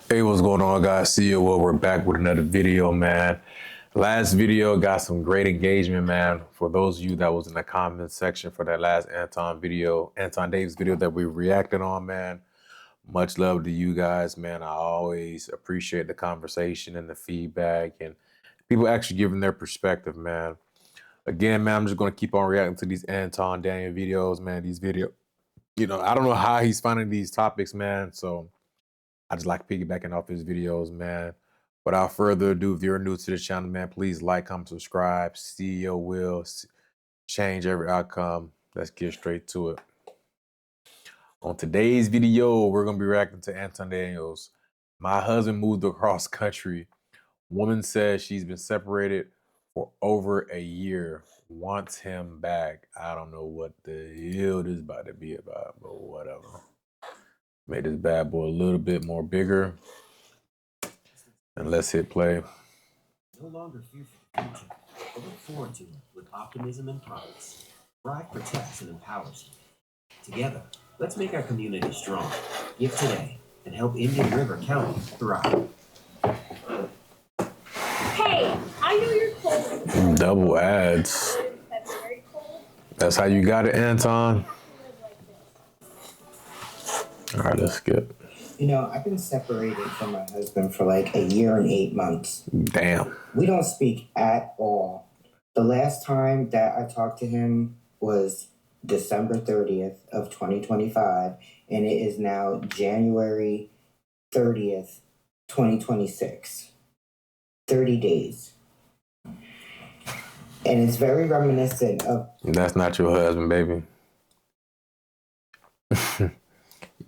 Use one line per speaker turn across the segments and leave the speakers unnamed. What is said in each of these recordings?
Hey, what's going on, guys? See you. Well, we're back with another video, man. Last video got some great engagement, man. For those of you that was in the comment section for that last Anton Davis video that we reacted on, man. Much love to you guys, man. I always appreciate the conversation and the feedback and people actually giving their perspective, man. Again, man, I'm just gonna keep on reacting to these Anton Daniels videos, man. These I don't know how he's finding these topics, man. So I just like piggybacking off his videos, man. Without further ado, if you're new to the channel, man, please like, comment, subscribe. CEO will change every outcome. Let's get straight to it. On today's video, we're going to be reacting to Anton Daniels. My husband moved across country. Woman says she's been separated for over a year. Wants him back. I don't know what the hell this is about to be about, but whatever. Made this bad boy a little bit more bigger. And let's hit play.
No longer fear for the future, but look forward to it with optimism and promise. Thrive protects and empowers you. Together, let's make our community strong. Give today and help Indian River County thrive.
Hey, I know you're cold.
Double ads.
That's very cold.
That's how you got it, Anton? All right, let's skip.
You know, I've been separated from my husband for like a year and 8 months.
Damn.
We don't speak at all. The last time that I talked to him was December 30th of 2025, and it is now January 30th, 2026. 30 days. And it's very reminiscent of...
That's not your husband, baby.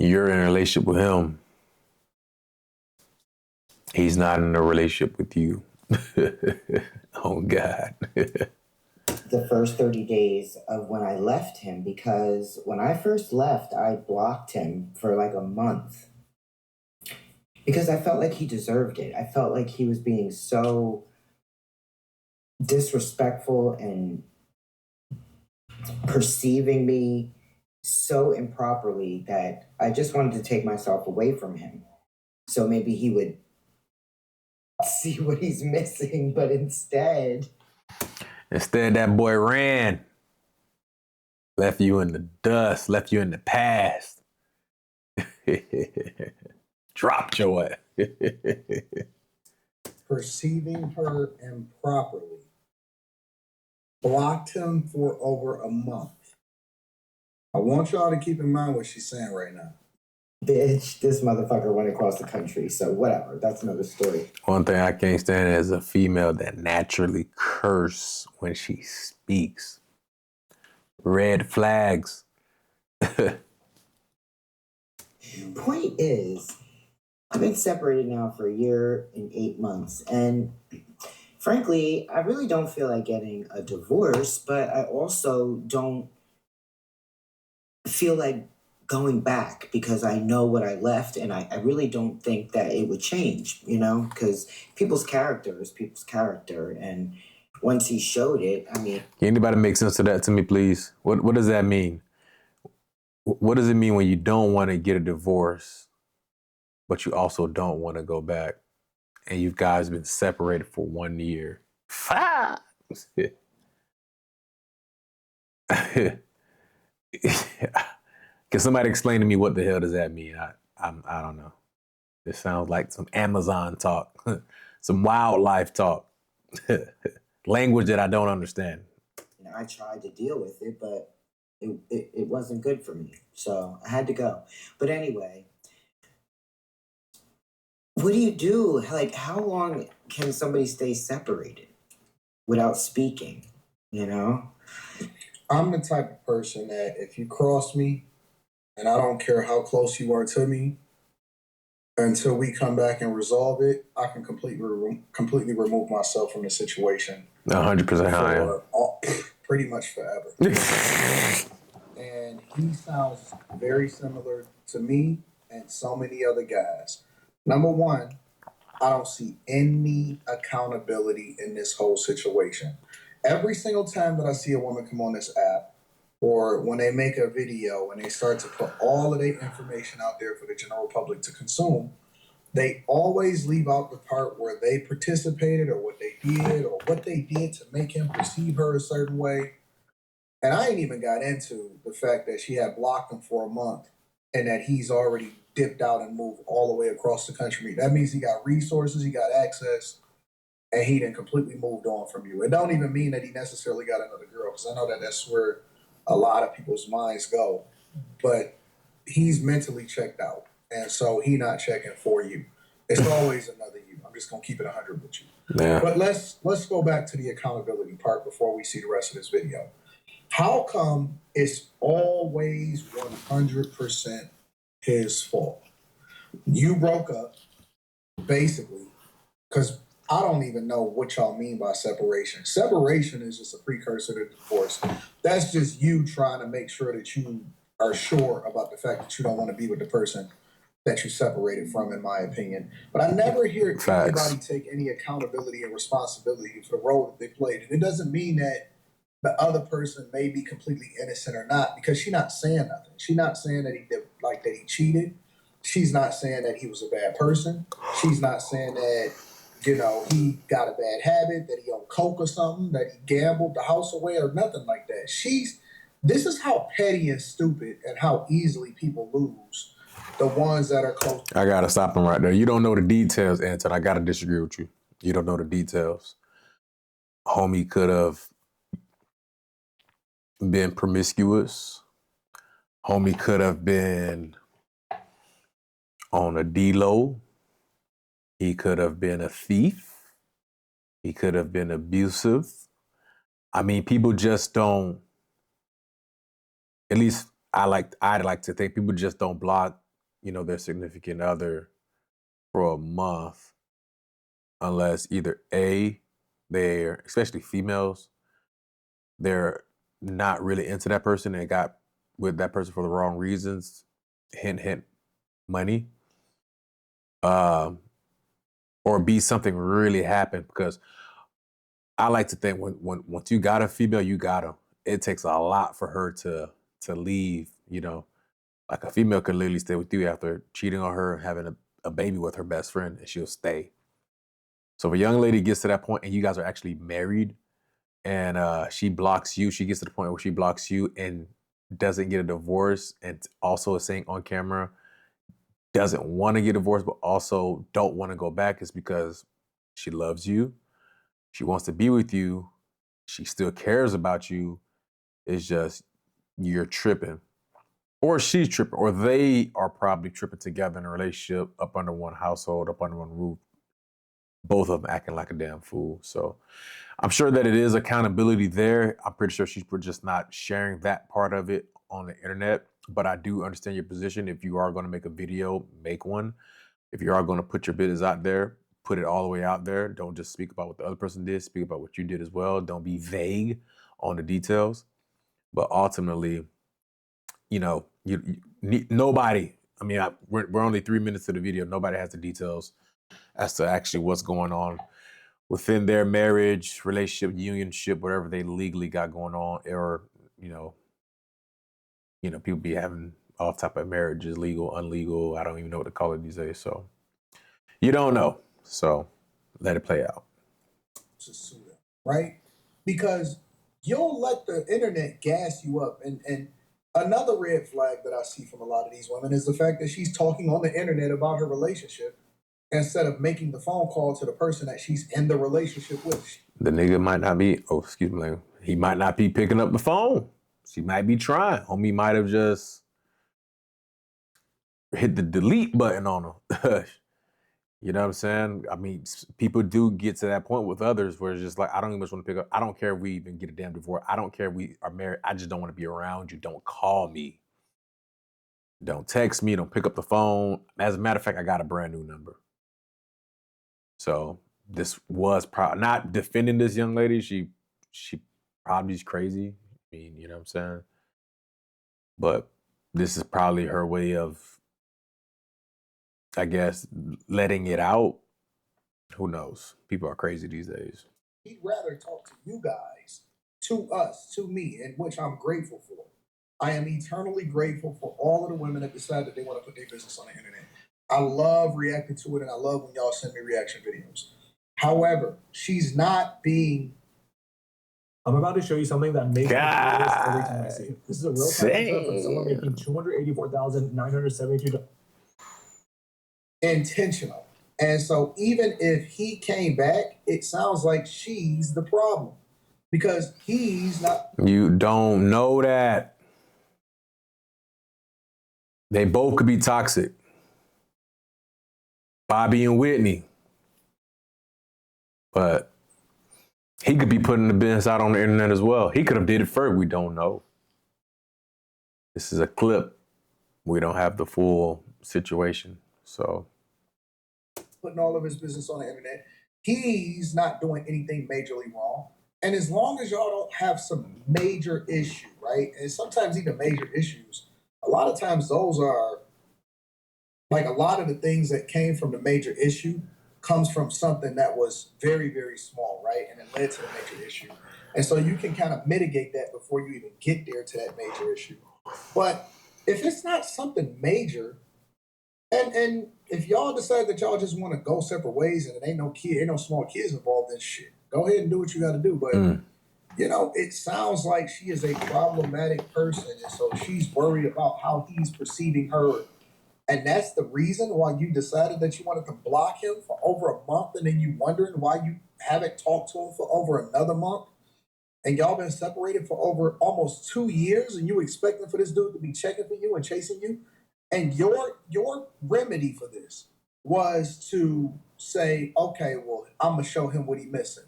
You're in a relationship with him. He's not in a relationship with you. Oh, God.
the first 30 days of when I left him, because when I first left, I blocked him for like a month because I felt like he deserved it. I felt like he was being so disrespectful and perceiving me so improperly that I just wanted to take myself away from him. So maybe he would see what he's missing, but instead
that boy ran. Left you in the dust, left you in the past. Dropped your ass.
Perceiving her improperly. Blocked him for over a month. I want y'all to keep in mind what she's saying right now.
Bitch, this motherfucker went across the country, so whatever. That's another story.
One thing I can't stand is a female that naturally curse when she speaks. Red flags.
Point is, I've been separated now for a year and 8 months, and frankly, I really don't feel like getting a divorce, but I also don't feel like going back because I know what I left, and I really don't think that it would change, you know, because people's character is people's character, and once he showed it, I mean...
Can anybody make sense of that to me, please? What does that mean? What does it mean when you don't want to get a divorce, but you also don't want to go back, and you guys been separated for 1 year? Fuck! Can somebody explain to me what the hell does that mean? I don't know. It sounds like some Amazon talk, some wildlife talk, language that I don't understand.
You know, I tried to deal with it, but it wasn't good for me, so I had to go. But anyway, what do you do? Like, how long can somebody stay separated without speaking, you know?
I'm the type of person that if you cross me, and I don't care how close you are to me, until we come back and resolve it, I can completely remove myself from the situation.
100% higher.
Pretty much forever. And he sounds very similar to me and so many other guys. Number one, I don't see any accountability in this whole situation. Every single time that I see a woman come on this app, or when they make a video and they start to put all of their information out there for the general public to consume, They always leave out the part where they participated or what they did or what they did to make him perceive her a certain way. And I ain't even got into the fact that she had blocked him for a month and that he's already dipped out and moved all the way across the country. That means he got resources, he got access, and he done completely moved on from you. It don't even mean that he necessarily got another girl, because I know that that's where a lot of people's minds go. But he's mentally checked out, and so he not checking for you. It's always another you. I'm just gonna keep it 100 with you.
Yeah.
But let's go back to the accountability part before we see the rest of this video. How come it's always 100% his fault? You broke up, basically, because I don't even know what y'all mean by separation. Separation is just a precursor to divorce. That's just you trying to make sure that you are sure about the fact that you don't want to be with the person that you separated from, in my opinion. But I never hear
Facts.
anybody take any accountability and responsibility for the role that they played. And it doesn't mean that the other person may be completely innocent or not, because she's not saying nothing. She's not saying that he did, like that he cheated. She's not saying that he was a bad person. She's not saying that, you know, he got a bad habit, that he on coke or something, that he gambled the house away or nothing like that. This is how petty and stupid and how easily people lose. The ones that are close.
I gotta stop him right there. You don't know the details, Anton. I gotta disagree with you. You don't know the details. Homie could have been promiscuous. Homie could have been on a D-low. He could have been a thief. He could have been abusive. I mean, people just don't, at least I'd like to think people just don't block, you know, their significant other for a month unless either A, they're, especially females, they're not really into that person and got with that person for the wrong reasons, hint, hint, money. Or B, something really happened, because I like to think when once you got a female, you got her. It takes a lot for her to leave, you know. Like a female could literally stay with you after cheating on her, having a baby with her best friend, and she'll stay. So if a young lady gets to that point and you guys are actually married and she blocks you, she gets to the point where she blocks you and doesn't get a divorce, and also is saying on camera, doesn't want to get divorced, but also don't want to go back, is because she loves you. She wants to be with you. She still cares about you. It's just you're tripping. Or she's tripping, or they are probably tripping together in a relationship, up under one household, up under one roof, both of them acting like a damn fool. So I'm sure that it is accountability there. I'm pretty sure she's just not sharing that part of it on the internet. But I do understand your position. If you are going to make a video, make one. If you are going to put your business out there, put it all the way out there. Don't just speak about what the other person did. Speak about what you did as well. Don't be vague on the details. But ultimately, you know, nobody. I mean, we're only 3 minutes to the video. Nobody has the details as to actually what's going on within their marriage, relationship, unionship, whatever they legally got going on, or you know, people be having all type of marriages, legal, unlegal. I don't even know what to call it these days. So you don't know. So let it play out.
To sue them, right? Because you'll let the internet gas you up. And another red flag that I see from a lot of these women is the fact that she's talking on the internet about her relationship instead of making the phone call to the person that she's in the relationship with.
The nigga might not be, excuse me, he might not be picking up the phone. She might be trying. Homie might have just hit the delete button on her. You know what I'm saying? I mean, people do get to that point with others where it's just like, I don't even want to pick up. I don't care if we even get a damn divorce. I don't care if we are married. I just don't want to be around you. Don't call me. Don't text me. Don't pick up the phone. As a matter of fact, I got a brand new number. So this was probably not defending this young lady. She probably is crazy. I mean, you know what I'm saying? But this is probably her way of, I guess, letting it out. Who knows? People are crazy these days.
He'd rather talk to you guys, to us, to me, and which I'm grateful for. I am eternally grateful for all of the women that decide that they want to put their business on the internet. I love reacting to it, and I love when y'all send me reaction videos. However, she's not being.
I'm about to show you something that makes me furious every time I see it. This is a real tax return from someone making $284,972.
Intentional. And so even if he came back, it sounds like she's the problem because he's not.
You don't know that. They both could be toxic. Bobby and Whitney. But he could be putting the business out on the internet as well. He could have did it first. We don't know. This is a clip. We don't have the full situation. So
Putting all of his business on the internet. He's not doing anything majorly wrong. And as long as y'all don't have some major issue, right? And sometimes even major issues, a lot of times those are like a lot of the things that came from the major issue comes from something that was very, very small, right? And it led to the major issue. And so you can kind of mitigate that before you even get there to that major issue. But if it's not something major, and if y'all decide that y'all just want to go separate ways and it ain't no small kids involved in shit, go ahead and do what you got to do. But you know, it sounds like she is a problematic person, and so she's worried about how he's perceiving her. And that's the reason why you decided that you wanted to block him for over a month, and then you wondering why you haven't talked to him for over another month, and y'all been separated for over almost 2 years, and you expecting for this dude to be checking for you and chasing you. And your remedy for this was to say, okay, well, I'm gonna show him what he missing.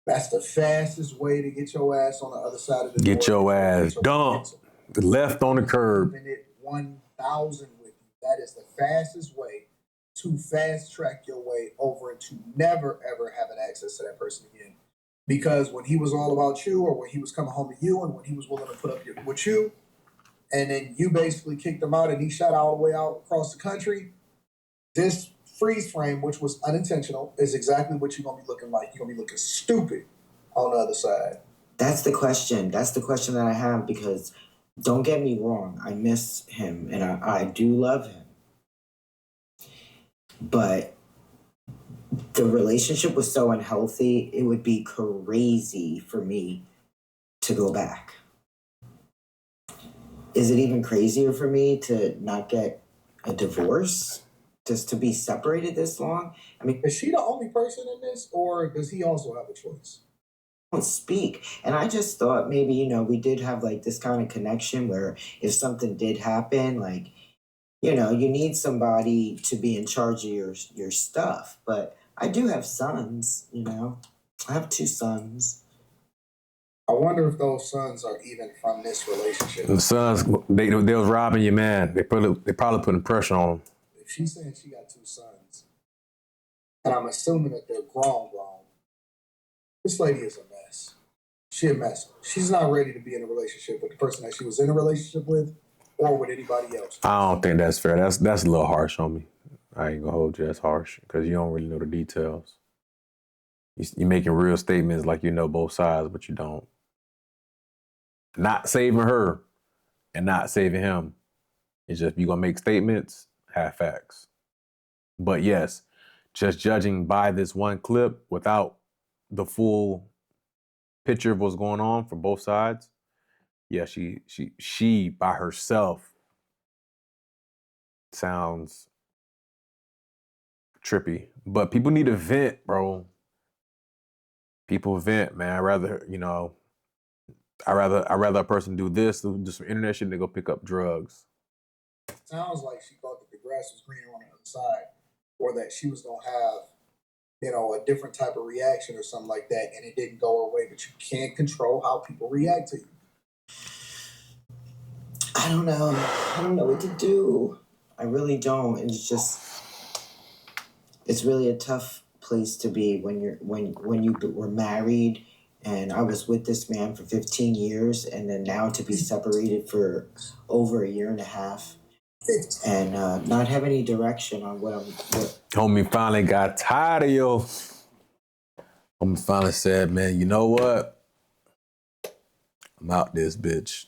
That's the fastest way to get your ass on the other side of the door.
get your ass dumped, left on the curb.
Minute 1,000 with you. That is the fastest way to fast track your way over and to never ever having access to that person again. Because when he was all about you, or when he was coming home to you, and when he was willing to put up with you, and then you basically kicked him out and he shot all the way out across the country, this freeze frame, which was unintentional, is exactly what you're going to be looking like. You're going to be looking stupid on the other side.
That's the question. That's the question that I have, because don't get me wrong, I miss him and I do love him. But the relationship was so unhealthy, it would be crazy for me to go back. Is it even crazier for me to not get a divorce? Just to be separated this long? I mean,
Is she the only person in this, or does he also have a choice?
I don't speak. And I just thought maybe, you know, we did have like this kind of connection where if something did happen, like, you know, you need somebody to be in charge of your stuff. But I do have sons, you know. I have 2 sons.
I wonder if those sons are even from this relationship.
The sons, they was robbing you, man. They probably putting pressure on them.
If she's saying she got 2 sons, and I'm assuming that they're grown, this lady is a mess. She a mess. She's not ready to be in a relationship with the person that she was in a relationship with, or with anybody else.
I don't think that's fair. That's a little harsh on me. I ain't gonna hold you as harsh because you don't really know the details. You're making real statements like you know both sides, but you don't. Not saving her and not saving him. It's just you're gonna make statements, have facts. But yes, just judging by this one clip without the full picture of what's going on from both sides, yeah, she by herself sounds trippy. But people need to vent, bro. People vent, man. I'd rather a person do this, do some internet shit, than go pick up drugs.
Sounds like she thought that the grass was greener on the other side, or that she was gonna have, you know, a different type of reaction or something like that, and it didn't go her way. But you can't control how people react to you.
I don't know. I don't know what to do. I really don't. It's really a tough place to be when you were married, and I was with this man for 15 years, and then now to be separated for over a year and a half, and not have any direction on what.
Homie finally got tired of you. Homie finally said, man, you know what? I'm out this bitch.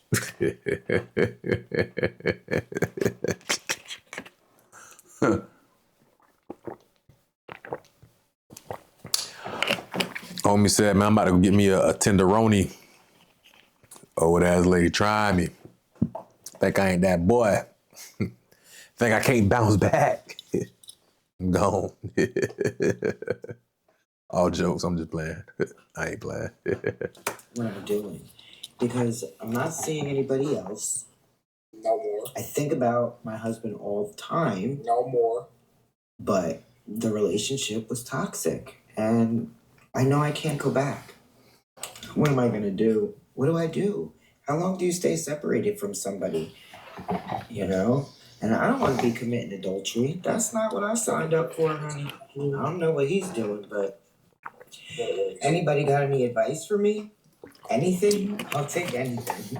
Homie said, man, I'm about to go get me a tenderoni. Old ass lady trying me. Think I ain't that boy. Think I can't bounce back. I'm gone. All jokes, I'm just playing. I ain't playing.
What I'm doing. Because I'm not seeing anybody else.
No more.
I think about my husband all the time.
No more.
But the relationship was toxic. And I know I can't go back. What am I going to do? What do I do? How long do you stay separated from somebody? You know? And I don't want to be committing adultery. That's not what I signed up for, honey. I don't know what he's doing, but anybody got any advice for me? Anything? I'll take anything.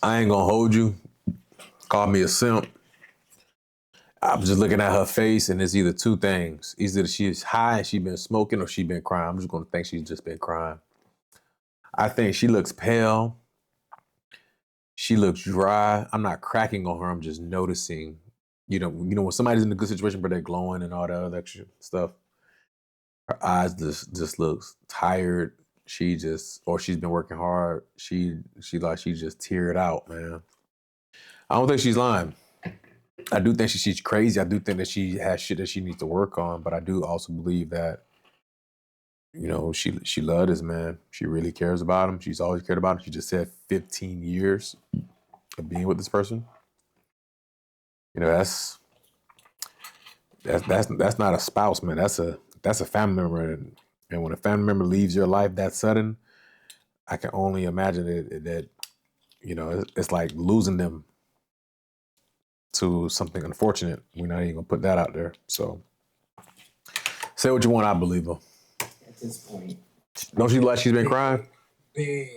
I ain't gonna hold you. Call me a simp. I'm just looking at her face, and it's either two things. Either she's high and she been smoking, or she been crying. I'm just gonna think she's just been crying. I think she looks pale. She looks dry. I'm not cracking on her. I'm just noticing. You know when somebody's in a good situation, but they're glowing and all that other extra stuff. Her eyes just looks tired. She's been working hard. She just teared out, man. I don't think she's lying. I do think she's crazy. I do think that she has shit that she needs to work on, but I do also believe that, she loved this man. She really cares about him. She's always cared about him. She just said 15 years of being with this person. That's not a spouse, man. That's a family member, and when a family member leaves your life that sudden, I can only imagine that it's like losing them to something unfortunate. We're not even gonna put that out there. So say what you want, I believe her.
At this point.
Don't you like she's been crying?
Big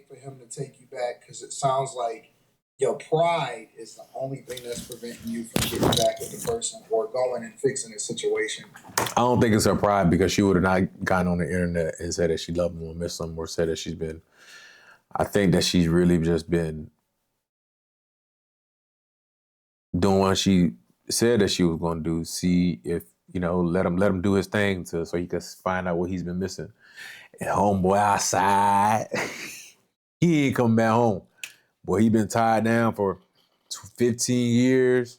for him to take you back, because it sounds like your pride is the only thing that's preventing you from getting back with the person or going and fixing the situation.
I don't think it's her pride, because she would have not gotten on the internet and said that she loved him or missed him, or said that she's been. I think that she's really just been doing what she said that she was going to do. See if let him do his thing so he can find out what he's been missing. And homeboy outside, he ain't coming back home. Boy, he been tied down for 15 years,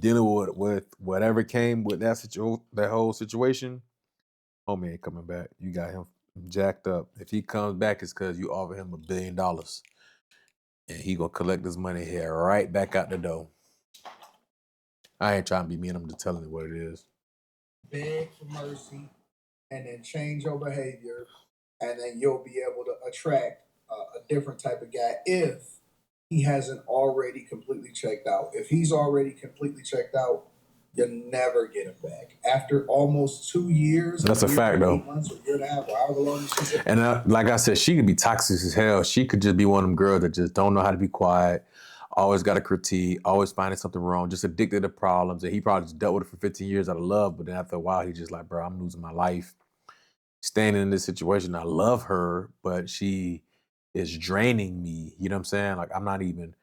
dealing with whatever came with that whole situation. Homie ain't coming back. You got him jacked up. If he comes back, it's because you offer him $1 billion, and he gonna collect his money here right back out the door. I ain't trying to be mean. I'm just telling you what it is.
Beg for mercy, and then change your behavior, and then you'll be able to attract a different type of guy if he hasn't already completely checked out. If he's already completely checked out, you'll never get him back. After almost 2 years,
that's a fact, though.
8 months, or a year and a half, or however long she's in.
And like I said, she could be toxic as hell. She could just be one of them girls that just don't know how to be quiet, always got a critique, always finding something wrong, just addicted to problems. And he probably just dealt with it for 15 years out of love, but then after a while, he's just like, bro, I'm losing my life. Standing in this situation, I love her, but she is draining me. You know what I'm saying? Like, I'm not even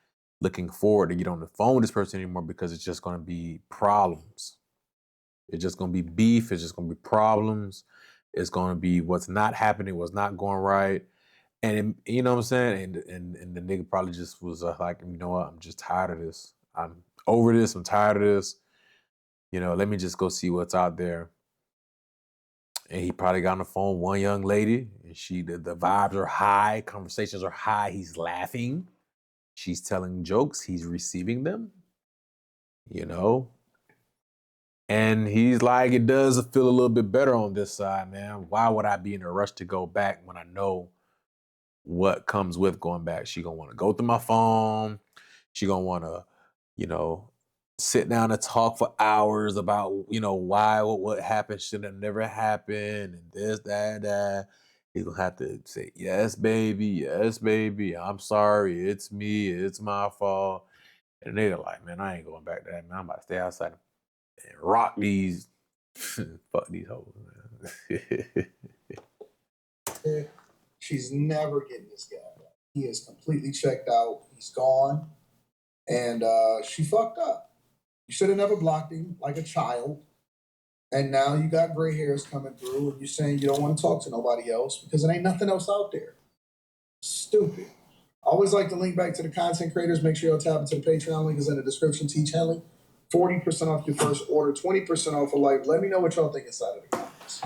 looking forward to get on the phone with this person anymore, because it's just going to be problems. It's just going to be beef. It's just going to be problems. It's going to be what's not happening, what's not going right. And you know what I'm saying? And the nigga probably just was like, you know what? I'm just tired of this. I'm over this. I'm tired of this. Let me just go see what's out there. And he probably got on the phone one young lady, and the vibes are high, conversations are high. He's laughing. She's telling jokes. He's receiving them. And he's like, it does feel a little bit better on this side, man. Why would I be in a rush to go back when I know what comes with going back? She gonna want to go through my phone. She gonna want to, sit down and talk for hours about, why, what happened should have never happened, and this, that. He's gonna have to say, yes, baby, I'm sorry, it's me, it's my fault. And they're like, man, I ain't going back to that, man. I'm about to stay outside and rock these, fuck these hoes, man.
She's never getting this guy back. He is completely checked out. He's gone. And she fucked up. You should have never blocked him like a child. And now you got gray hairs coming through, and you're saying you don't want to talk to nobody else because there ain't nothing else out there. Stupid. I always like to link back to the content creators. Make sure you'll tap into the Patreon link is in the description. Teach Henley. 40% off your first order, 20% off for life. Let me know what y'all think inside of the comments.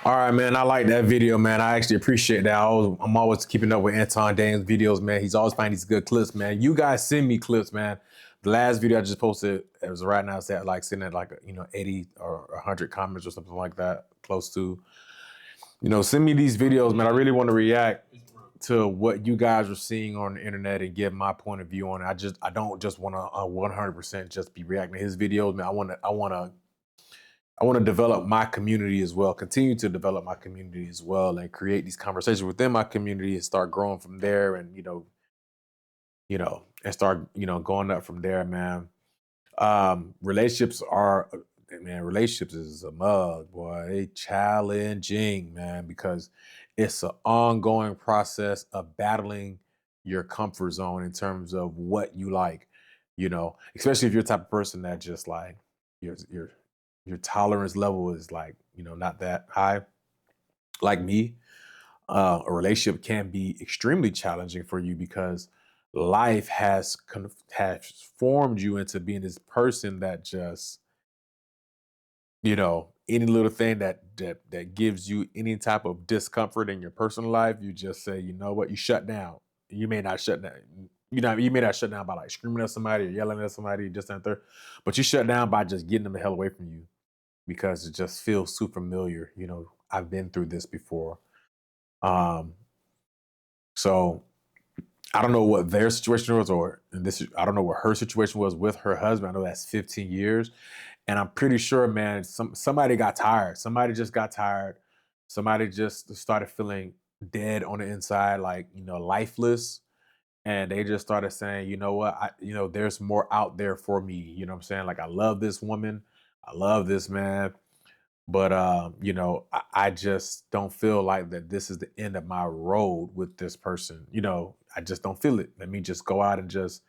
All right, man. I like that video, man. I actually appreciate that. I'm always keeping up with Anton Daniels videos, man. He's always finding these good clips, man. You guys send me clips, man. The last video I just posted, it was right now, it's at like sitting at like 80 or 100 comments or something like that, close to. Send me these videos, man. I really want to react to what you guys are seeing on the internet and give my point of view on it. I don't just want to 100% just be reacting to his videos, man. I want to develop my community as well, continue to develop my community as well, and create these conversations within my community and start growing from there, and and start going up from there, man. Relationships is a mug, boy. They challenging, man, because it's an ongoing process of battling your comfort zone in terms of what you like, especially if you're the type of person that just like your tolerance level is like, not that high. Like me, a relationship can be extremely challenging for you because life has formed you into being this person that just, any little thing that gives you any type of discomfort in your personal life, you just say, you know what, you shut down. You may not shut down. You may not shut down by like screaming at somebody or yelling at somebody, just and third, but you shut down by just getting them the hell away from you because it just feels too familiar. I've been through this before. So I don't know what their situation was, I don't know what her situation was with her husband. I know that's 15 years. And I'm pretty sure, man, somebody got tired. Somebody just got tired. Somebody just started feeling dead on the inside, like, lifeless. And they just started saying, you know what, there's more out there for me. You know what I'm saying? Like, I love this woman. I love this man. But, I just don't feel like that this is the end of my road with this person. I just don't feel it. Let me just go out and just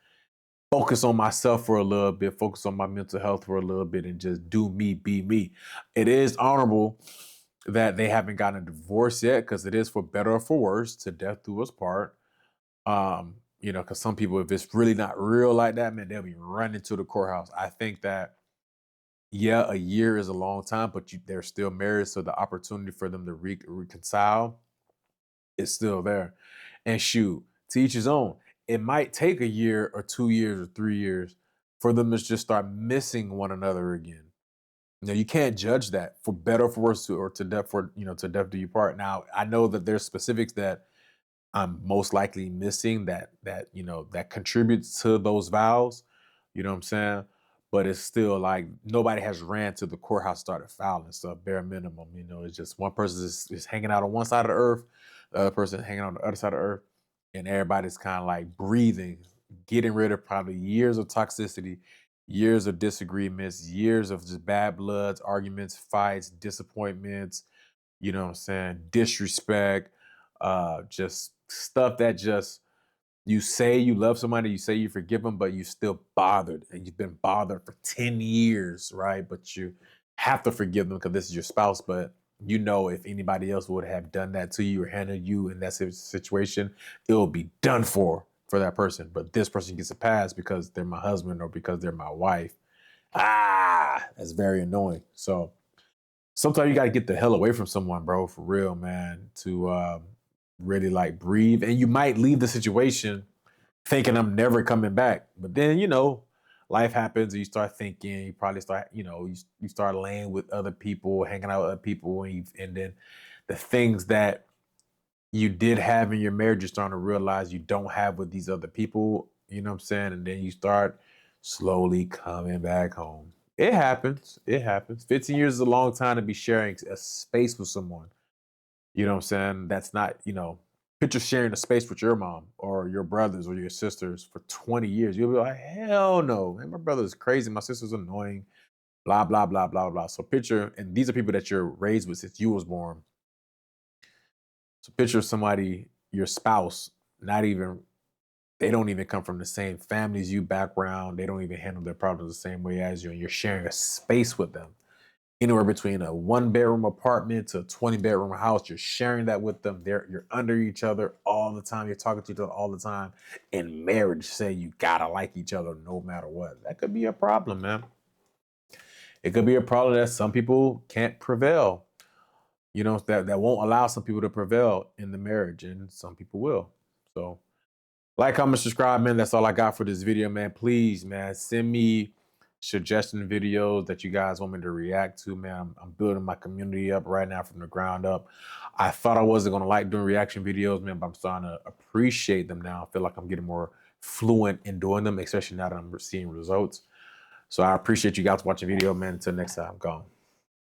focus on myself for a little bit, focus on my mental health for a little bit, and just do me, be me. It is honorable that they haven't gotten a divorce yet, because it is for better or for worse, to death do us part. Because some people, if it's really not real like that, man, they'll be running to the courthouse. I think that, yeah, a year is a long time, but they're still married, so the opportunity for them to reconcile is still there. And shoot, to each his own. It might take a year or 2 years or 3 years for them to just start missing one another again. You can't judge that, for better or for worse, or to death to death do you part. Now, I know that there's specifics that I'm most likely missing that contributes to those vows. You know what I'm saying? But it's still like nobody has ran to the courthouse, started filing. So bare minimum, it's just one person is hanging out on one side of the earth, the other person hanging on the other side of the earth, and everybody's kind of like breathing, getting rid of probably years of toxicity, years of disagreements, years of just bad bloods, arguments, fights, disappointments, what I'm saying, disrespect, just stuff that just, you say you love somebody, you say you forgive them, but you still bothered, and you've been bothered for 10 years, right? But you have to forgive them because this is your spouse. But if anybody else would have done that to you or handled you in that situation, it will be done for that person. But this person gets a pass because they're my husband or because they're my wife. That's very annoying. So sometimes you got to get the hell away from someone, bro, for real, man, to really like breathe. And you might leave the situation thinking I'm never coming back. But then, life happens and you start thinking, you probably start, you start laying with other people, hanging out with other people. And then the things that you did have in your marriage, you're starting to realize you don't have with these other people. You know what I'm saying? And then you start slowly coming back home. It happens. It happens. 15 years is a long time to be sharing a space with someone. You know what I'm saying? That's not, picture sharing a space with your mom or your brothers or your sisters for 20 years. You'll be like, hell no, man, my brother's crazy. My sister's annoying, blah, blah, blah, blah, blah. So picture, and these are people that you're raised with since you was born. So picture somebody, your spouse, not even they don't even come from the same family as you background. They don't even handle their problems the same way as you, and you're sharing a space with them. Anywhere between a 1-bedroom apartment to a 20-bedroom house, you're sharing that with them. You're under each other all the time. You're talking to each other all the time. In marriage, say you gotta like each other no matter what. That could be a problem, man. It could be a problem that some people can't prevail. You know, that won't allow some people to prevail in the marriage, and some people will. So, like, comment, subscribe, man. That's all I got for this video, man. Please, man, send me suggestion videos that you guys want me to react to, man. I'm building my community up right now from the ground up. I thought I wasn't going to like doing reaction videos, man, but I'm starting to appreciate them now. I feel like I'm getting more fluent in doing them, especially now that I'm seeing results. So I appreciate you guys watching the video, man. Until next time, I'm gone.